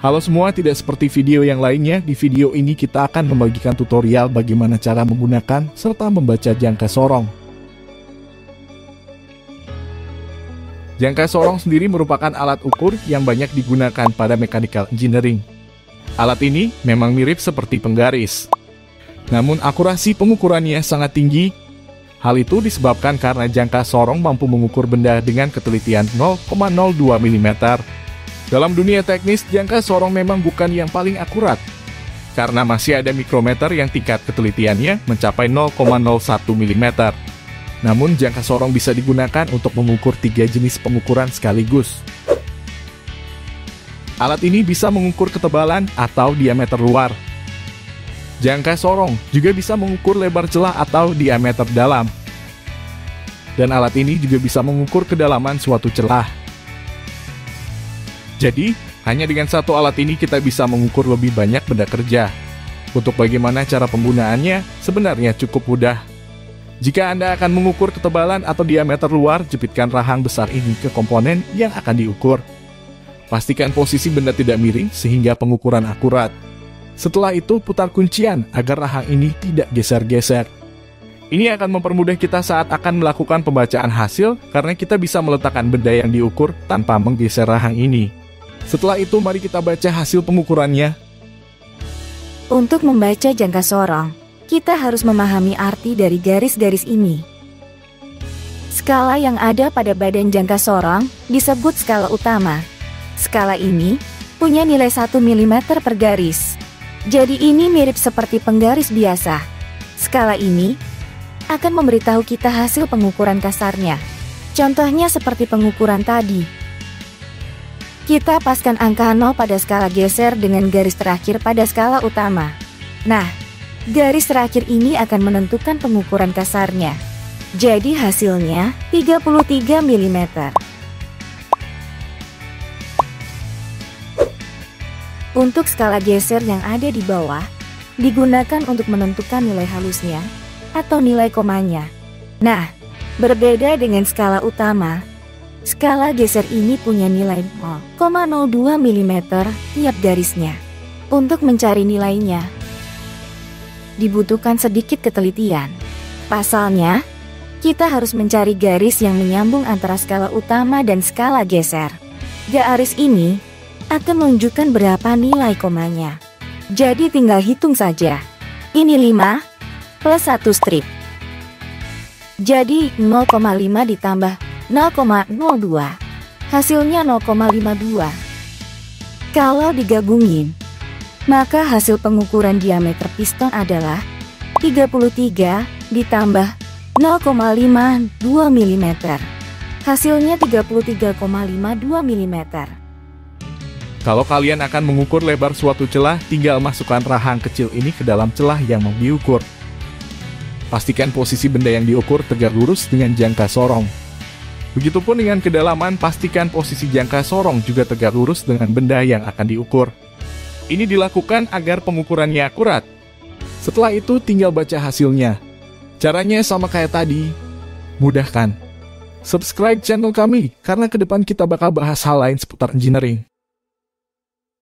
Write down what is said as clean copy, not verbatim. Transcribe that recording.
Halo semua, tidak seperti video yang lainnya, di video ini kita akan membagikan tutorial bagaimana cara menggunakan serta membaca jangka sorong. Jangka sorong sendiri merupakan alat ukur yang banyak digunakan pada mechanical engineering. Alat ini memang mirip seperti penggaris, namun akurasi pengukurannya sangat tinggi. Hal itu disebabkan karena jangka sorong mampu mengukur benda dengan ketelitian 0,02 mm. Dalam dunia teknis, jangka sorong memang bukan yang paling akurat, karena masih ada mikrometer yang tingkat ketelitiannya mencapai 0,01 mm. Namun, jangka sorong bisa digunakan untuk mengukur 3 jenis pengukuran sekaligus. Alat ini bisa mengukur ketebalan atau diameter luar. Jangka sorong juga bisa mengukur lebar celah atau diameter dalam. Dan alat ini juga bisa mengukur kedalaman suatu celah. Jadi, hanya dengan satu alat ini kita bisa mengukur lebih banyak benda kerja. Untuk bagaimana cara penggunaannya, sebenarnya cukup mudah. Jika Anda akan mengukur ketebalan atau diameter luar, jepitkan rahang besar ini ke komponen yang akan diukur. Pastikan posisi benda tidak miring sehingga pengukuran akurat. Setelah itu, putar kuncian agar rahang ini tidak geser-geser. Ini akan mempermudah kita saat akan melakukan pembacaan hasil, karena kita bisa meletakkan benda yang diukur tanpa menggeser rahang ini. Setelah itu, mari kita baca hasil pengukurannya. Untuk membaca jangka sorong, kita harus memahami arti dari garis-garis ini. Skala yang ada pada badan jangka sorong disebut skala utama. Skala ini punya nilai 1 mm per garis. Jadi ini mirip seperti penggaris biasa. Skala ini akan memberitahu kita hasil pengukuran kasarnya. Contohnya seperti pengukuran tadi. Kita paskan angka 0 pada skala geser dengan garis terakhir pada skala utama. Nah, garis terakhir ini akan menentukan pengukuran kasarnya. Jadi hasilnya 33 mm. Untuk skala geser yang ada di bawah, digunakan untuk menentukan nilai halusnya atau nilai komanya. Nah, berbeda dengan skala utama, skala geser ini punya nilai 0,02 mm tiap garisnya. Untuk mencari nilainya, dibutuhkan sedikit ketelitian. Pasalnya, kita harus mencari garis yang menyambung antara skala utama dan skala geser. Garis ini akan menunjukkan berapa nilai komanya. Jadi tinggal hitung saja. Ini 5 plus 1 strip. Jadi 0,5 ditambah 0,02. Hasilnya 0,52. Kalau digabungin, maka hasil pengukuran diameter piston adalah 33 ditambah 0,52 mm. Hasilnya 33,52 mm. Kalau kalian akan mengukur lebar suatu celah, tinggal masukkan rahang kecil ini ke dalam celah yang mau diukur. Pastikan posisi benda yang diukur tegak lurus dengan jangka sorong. Begitupun dengan kedalaman, pastikan posisi jangka sorong juga tegak lurus dengan benda yang akan diukur. Ini dilakukan agar pengukurannya akurat. Setelah itu tinggal baca hasilnya. Caranya sama kayak tadi. Mudah kan? Subscribe channel kami, karena ke depan kita bakal bahas hal lain seputar engineering.